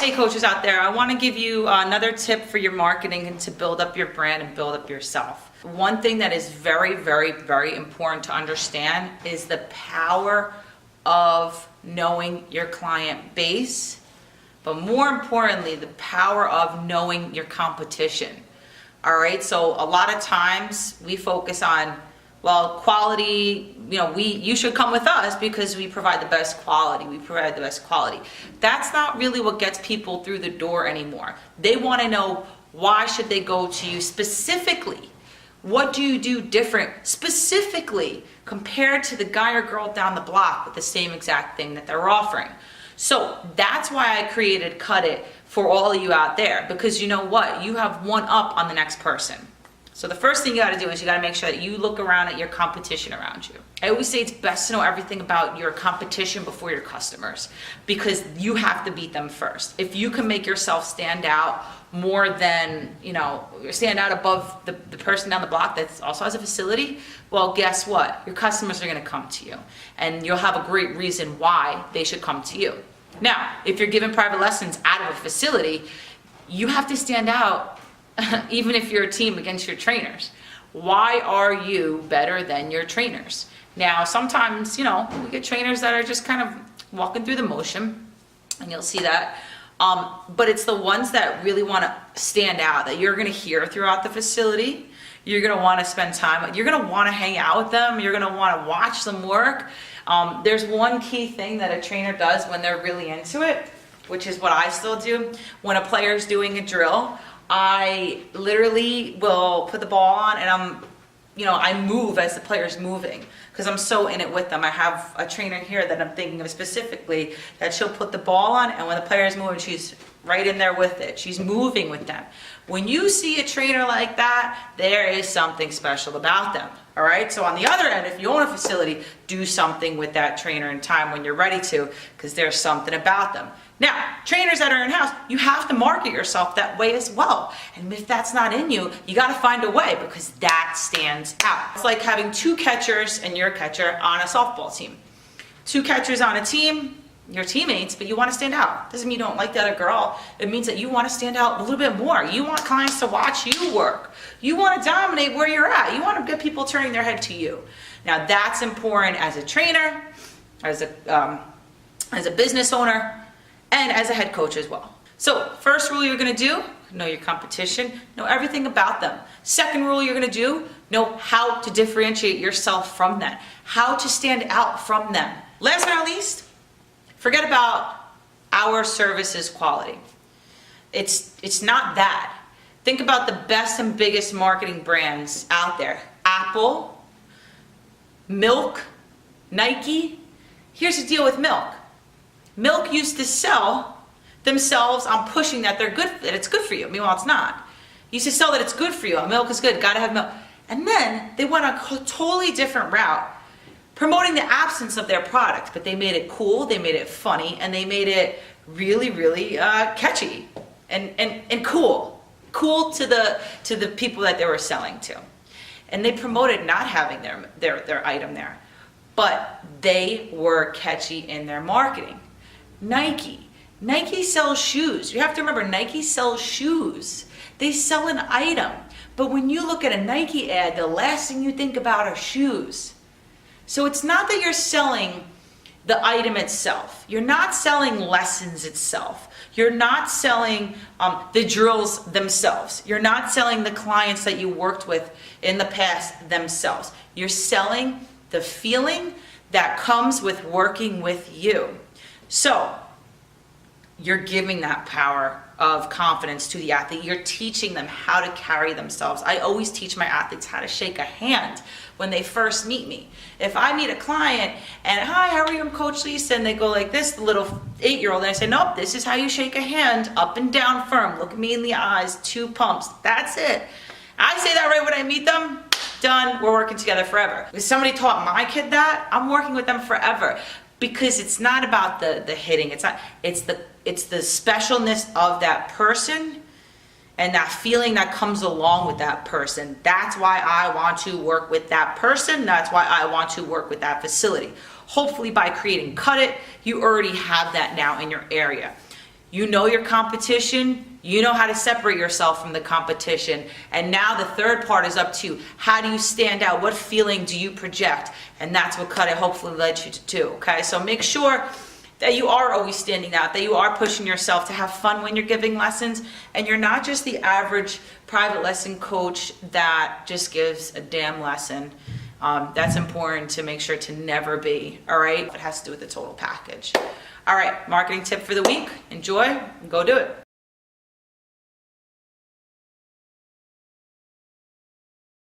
Hey coaches out there, I want to give you another tip for your marketing and to build up your brand and build up yourself. One thing that is very, very, very important to understand is the power of knowing your client base, but more importantly, the power of knowing your competition. All right, so a lot of times we focus on, well, quality, you should come with us because we provide the best quality. That's not really what gets people through the door anymore. They want to know, why should they go to you specifically? What do you do different specifically compared to the guy or girl down the block with the same exact thing that they're offering? So that's why I created Cudit for all of you out there, because you know what? You have one up on the next person. So the first thing you got to do is you got to make sure that you look around at your competition around you. I always say it's best to know everything about your competition before your customers, because you have to beat them first. If you can make yourself stand out more than, stand out above the person down the block that also has a facility, well, guess what? Your customers are going to come to you, and you'll have a great reason why they should come to you. Now, if you're giving private lessons out of a facility, you have to stand out. Even if you're a team against your trainers, why are you better than your trainers? Now, sometimes, we get trainers that are just kind of walking through the motion, and you'll see that. But it's the ones that really want to stand out, that you're going to hear throughout the facility. You're going to want to spend time. You're going to want to hang out with them. You're going to want to watch them work. There's one key thing that a trainer does when they're really into it, which is what I still do. When a player's doing a drill, I literally will put the ball on and I move as the player's moving because I'm so in it with them. I have a trainer here that I'm thinking of specifically that she'll put the ball on, and when the player's moving, she's right in there with it. She's moving with them. When you see a trainer like that, there is something special about them. All right. So on the other end, if you own a facility, do something with that trainer in time when you're ready to, because there's something about them. Now, trainers that are in-house, you have to market yourself that way as well. And if that's not in you, you got to find a way, because that stands out. It's like having two catchers and your catcher on a softball team. Two catchers on a team, your teammates, but you want to stand out. Doesn't mean you don't like the other girl. It means that you want to stand out a little bit more. You want clients to watch you work. You want to dominate where you're at. You want to get people turning their head to you. Now, that's important as a trainer, as a business owner, and as a head coach as well. So first rule you're going to do, know your competition, know everything about them. Second rule you're going to do, know how to differentiate yourself from them, how to stand out from them. Last but not least, forget about our services quality. It's not that. Think about the best and biggest marketing brands out there. Apple, Milk, Nike. Here's the deal with Milk. Milk used to sell themselves on pushing that that it's good for you. Meanwhile, it's not. Used to sell that it's good for you. Milk is good. Gotta have milk. And then they went a totally different route, promoting the absence of their product, but they made it cool, they made it funny, and they made it really, really catchy and cool. Cool to the people that they were selling to. And they promoted not having their item there, but they were catchy in their marketing. Nike sells shoes. You have to remember, Nike sells shoes. They sell an item. But when you look at a Nike ad, the last thing you think about are shoes. So it's not that you're selling the item itself. You're not selling lessons itself. You're not selling the drills themselves. You're not selling the clients that you worked with in the past themselves. You're selling the feeling that comes with working with you. So you're giving that power of confidence to the athlete. You're teaching them how to carry themselves. I always teach my athletes how to shake a hand when they first meet me. If I meet a client and, hi, how are you, I'm Coach Lisa, and they go like this, the little 8-year-old, and I say, nope, this is how you shake a hand, up and down firm, look at me in the eyes, 2 pumps, that's it. I say that right when I meet them, done, we're working together forever. If somebody taught my kid that, I'm working with them forever. Because it's not about the hitting, it's the specialness of that person and that feeling that comes along with that person. That's why I want to work with that person. That's why I want to work with that facility. Hopefully by creating Cudit, you already have that now in your area. You know your competition, you know how to separate yourself from the competition. And now the third part is up to you. How do you stand out? What feeling do you project? And that's what Cudit hopefully led you to do, okay? So make sure that you are always standing out, that you are pushing yourself to have fun when you're giving lessons, and you're not just the average private lesson coach that just gives a damn lesson. That's important to make sure to never be, all right? It has to do with the total package. All right, marketing tip for the week. Enjoy and go do it.